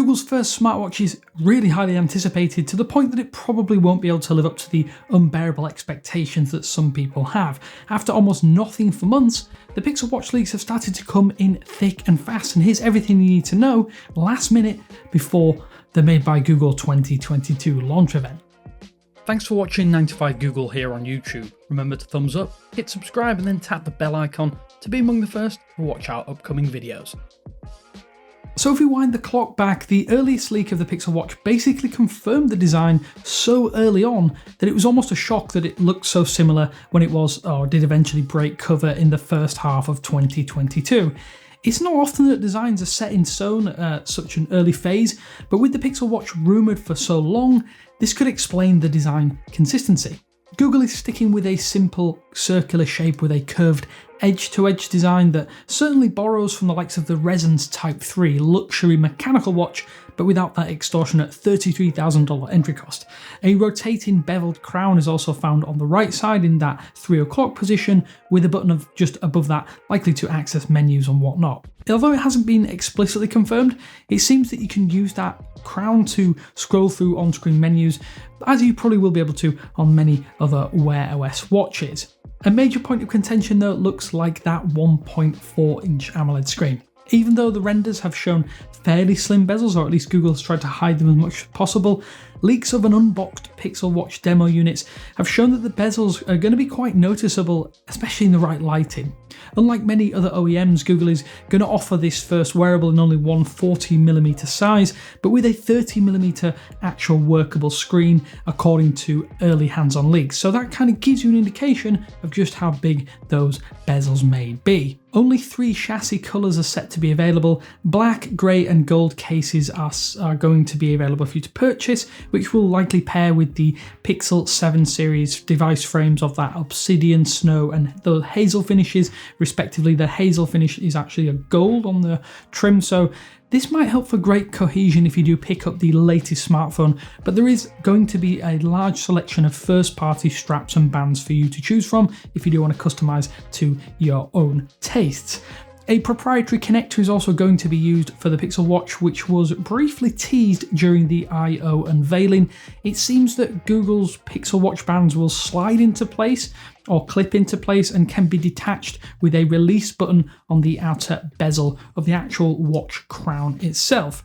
Google's first smartwatch is really highly anticipated to the point that it probably won't be able to live up to the unbearable expectations that some people have. After almost nothing for months, the Pixel Watch leaks have started to come in thick and fast, and here's everything you need to know last minute before the Made by Google 2022 launch event. Thanks for watching 9 to 5 Google here on YouTube. Remember to thumbs up, hit subscribe and then tap the bell icon to be among the first to watch our upcoming videos. So if we wind the clock back, the earliest leak of the Pixel Watch basically confirmed the design so early on that it was almost a shock that it looked so similar when it was, or did eventually break cover in the first half of 2022. It's not often that designs are set in stone at such an early phase, but with the Pixel Watch rumoured for so long, this could explain the design consistency. Google is sticking with a simple circular shape with a curved edge-to-edge design that certainly borrows from the likes of the Resonance Type 3 luxury mechanical watch, but without that extortionate $33,000 entry cost. A rotating beveled crown is also found on the right side in that 3 o'clock position, with a button of just above that likely to access menus and whatnot. Although it hasn't been explicitly confirmed, it seems that you can use that crown to scroll through on-screen menus, as you probably will be able to on many other Wear OS watches. A major point of contention though looks like that 1.4-inch AMOLED screen. Even though the renders have shown fairly slim bezels, or at least Google has tried to hide them as much as possible, leaks of an unboxed Pixel Watch demo units have shown that the bezels are going to be quite noticeable, especially in the right lighting. Unlike many other OEMs, Google is going to offer this first wearable in only one 40mm size, but with a 30mm actual workable screen, according to early hands-on leaks. So that kind of gives you an indication of just how big those bezels may be. Only 3 chassis colours are set to be available. Black, grey and gold cases are going to be available for you to purchase, which will likely pair with the Pixel 7 series device frames of that obsidian, snow and the hazel finishes, respectively. The hazel finish is actually a gold on the trim, so this might help for great cohesion if you do pick up the latest smartphone, but there is going to be a large selection of first-party straps and bands for you to choose from if you do want to customize to your own tastes. A proprietary connector is also going to be used for the Pixel Watch, which was briefly teased during the I/O unveiling. It seems that Google's Pixel Watch bands will slide into place or clip into place and can be detached with a release button on the outer bezel of the actual watch crown itself.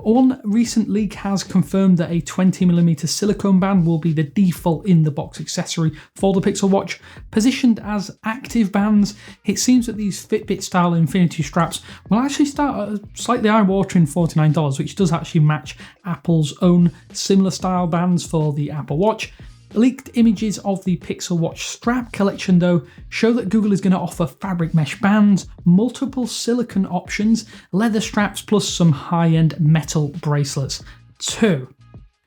One recent leak has confirmed that a 20mm silicone band will be the default in-the-box accessory for the Pixel Watch. Positioned as active bands, it seems that these Fitbit-style Infinity straps will actually start at a slightly eye-watering $49, which does actually match Apple's own similar style bands for the Apple Watch. Leaked images of the Pixel Watch strap collection though show that Google is going to offer fabric mesh bands, multiple silicone options, leather straps plus some high-end metal bracelets too.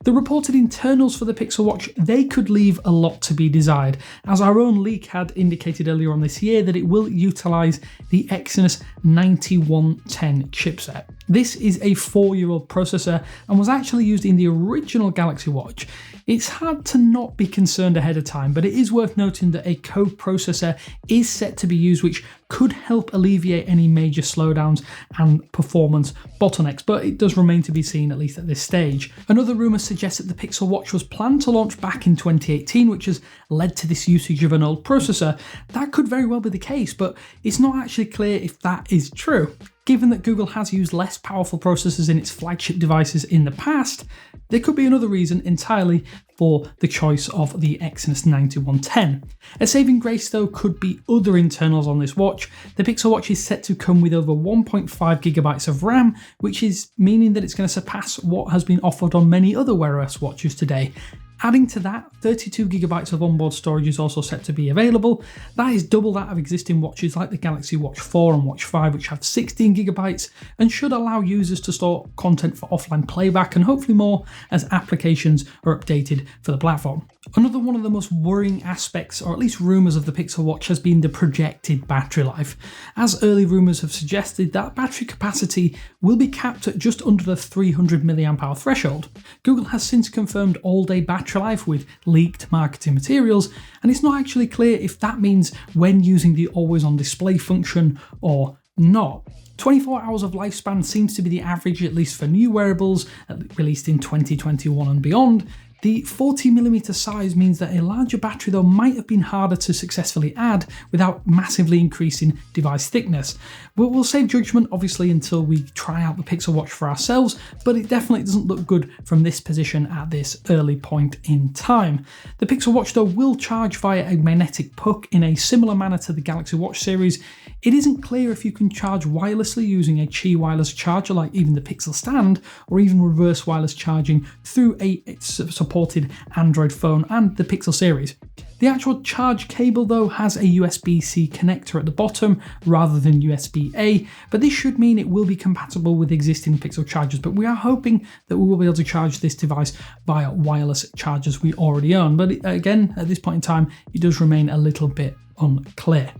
The reported internals for the Pixel Watch, they could leave a lot to be desired, as our own leak had indicated earlier on this year that it will utilise the Exynos 9110 chipset. This is a 4-year-old processor and was actually used in the original Galaxy Watch. It's hard to not be concerned ahead of time, but it is worth noting that a co-processor is set to be used, which could help alleviate any major slowdowns and performance bottlenecks, but it does remain to be seen, at least at this stage. Another rumour suggests that the Pixel Watch was planned to launch back in 2018, which has led to this usage of an old processor. That could very well be the case, but it's not actually clear if that is true. Given that Google has used less powerful processors in its flagship devices in the past, there could be another reason entirely for the choice of the Exynos 9110. A saving grace though could be other internals on this watch. The Pixel Watch is set to come with over 1.5GB of RAM, which is meaning that it's going to surpass what has been offered on many other Wear OS watches today. Adding to that, 32GB of onboard storage is also set to be available. That is double that of existing watches like the Galaxy Watch 4 and Watch 5, which have 16GB and should allow users to store content for offline playback and hopefully more as applications are updated for the platform. Another one of the most worrying aspects, or at least rumours of the Pixel Watch, has been the projected battery life. As early rumours have suggested, that battery capacity will be capped at just under the 300 mAh threshold. Google has since confirmed all-day battery life with leaked marketing materials, and it's not actually clear if that means when using the always-on display function or not. 24 hours of lifespan seems to be the average, at least for new wearables released in 2021 and beyond. The 40mm size means that a larger battery though might have been harder to successfully add without massively increasing device thickness. We'll save judgment obviously until we try out the Pixel Watch for ourselves, but it definitely doesn't look good from this position at this early point in time. The Pixel Watch though will charge via a magnetic puck in a similar manner to the Galaxy Watch series. It isn't clear if you can charge wirelessly using a Qi wireless charger like even the Pixel Stand, or even reverse wireless charging through a supported Android phone and the Pixel series. The actual charge cable though has a USB-C connector at the bottom rather than USB-A, but this should mean it will be compatible with existing Pixel chargers, but we are hoping that we will be able to charge this device via wireless chargers we already own. But again, at this point in time, it does remain a little bit unclear.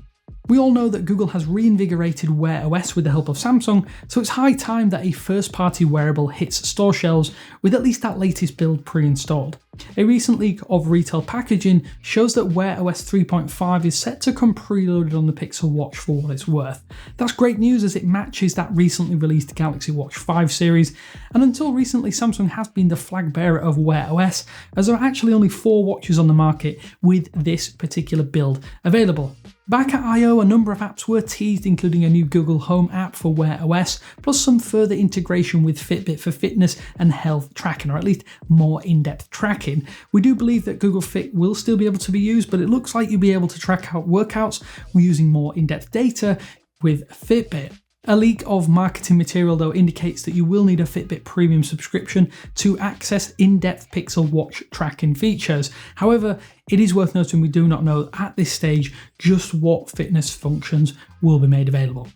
We all know that Google has reinvigorated Wear OS with the help of Samsung, so it's high time that a first-party wearable hits store shelves with at least that latest build pre-installed. A recent leak of retail packaging shows that Wear OS 3.5 is set to come preloaded on the Pixel Watch for what it's worth. That's great news as it matches that recently released Galaxy Watch 5 series, and until recently Samsung has been the flag bearer of Wear OS, as there are actually only 4 watches on the market with this particular build available. Back at I/O, a number of apps were teased, including a new Google Home app for Wear OS, plus some further integration with Fitbit for fitness and health tracking, or at least more in-depth tracking. We do believe that Google Fit will still be able to be used, but it looks like you'll be able to track out workouts using more in-depth data with Fitbit. A leak of marketing material though indicates that you will need a Fitbit Premium subscription to access in-depth Pixel Watch tracking features. However, it is worth noting we do not know at this stage just what fitness functions will be made available.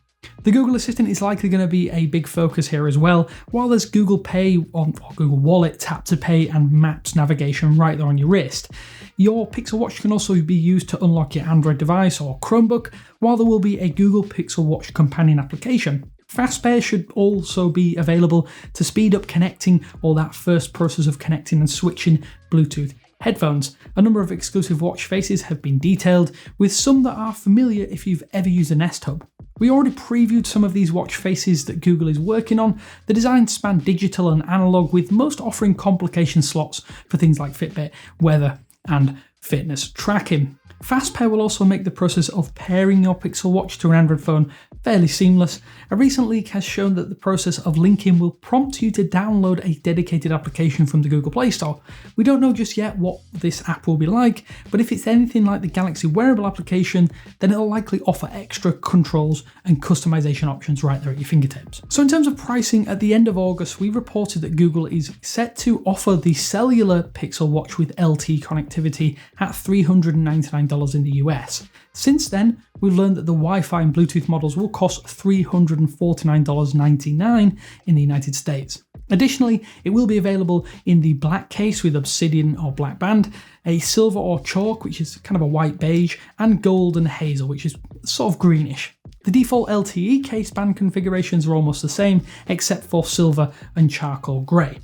The Google Assistant is likely going to be a big focus here as well, while there's Google Pay or Google Wallet, Tap to Pay and Maps navigation right there on your wrist. Your Pixel Watch can also be used to unlock your Android device or Chromebook, while there will be a Google Pixel Watch companion application. Fast Pair should also be available to speed up connecting or that first process of connecting and switching Bluetooth headphones. A number of exclusive watch faces have been detailed, with some that are familiar if you've ever used a Nest Hub. We already previewed some of these watch faces that Google is working on. The designs span digital and analog, with most offering complication slots for things like Fitbit, weather and fitness tracking. FastPair will also make the process of pairing your Pixel Watch to an Android phone fairly seamless. A recent leak has shown that the process of linking will prompt you to download a dedicated application from the Google Play Store. We don't know just yet what this app will be like, but if it's anything like the Galaxy Wearable application, then it'll likely offer extra controls and customization options right there at your fingertips. So in terms of pricing, at the end of August, we reported that Google is set to offer the cellular Pixel Watch with LTE connectivity at $399 in the US. Since then, we've learned that the Wi-Fi and Bluetooth models will cost $349.99 in the United States. Additionally, it will be available in the black case with obsidian or black band, a silver or chalk, which is kind of a white beige, and gold and hazel, which is sort of greenish. The default LTE case band configurations are almost the same, except for silver and charcoal grey.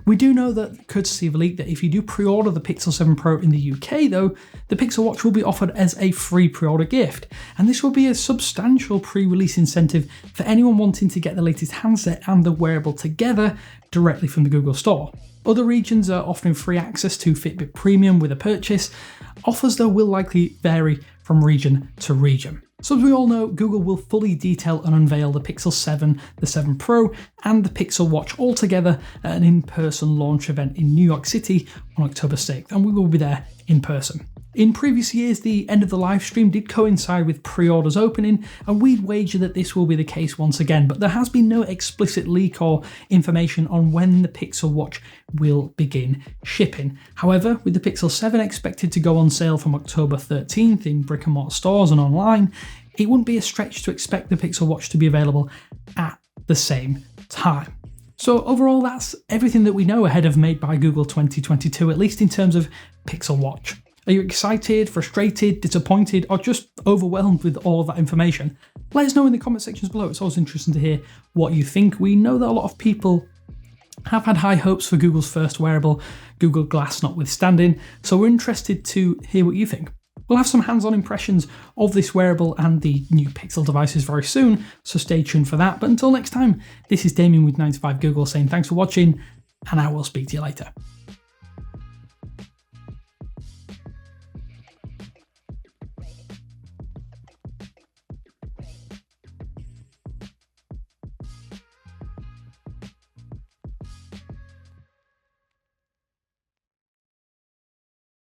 We do know that, courtesy of a leak, that if you do pre-order the Pixel 7 Pro in the UK though, the Pixel Watch will be offered as a free pre-order gift, and this will be a substantial pre-release incentive for anyone wanting to get the latest handset and the wearable together directly from the Google Store. Other regions are offering free access to Fitbit Premium with a purchase. Offers though will likely vary from region to region. So as we all know, Google will fully detail and unveil the Pixel 7, the 7 Pro and the Pixel Watch all together at an in-person launch event in New York City on October 6th, and we will be there in person. In previous years, the end of the live stream did coincide with pre-orders opening, and we'd wager that this will be the case once again, but there has been no explicit leak or information on when the Pixel Watch will begin shipping. However, with the Pixel 7 expected to go on sale from October 13th in brick and mortar stores and online, it wouldn't be a stretch to expect the Pixel Watch to be available at the same time. So overall, that's everything that we know ahead of Made by Google 2022, at least in terms of Pixel Watch. Are you excited, frustrated, disappointed, or just overwhelmed with all of that information? Let us know in the comment sections below. It's always interesting to hear what you think. We know that a lot of people have had high hopes for Google's first wearable, Google Glass notwithstanding, so we're interested to hear what you think. We'll have some hands-on impressions of this wearable and the new Pixel devices very soon, so stay tuned for that. But until next time, this is Damien with 9to5Google saying thanks for watching, and I will speak to you later.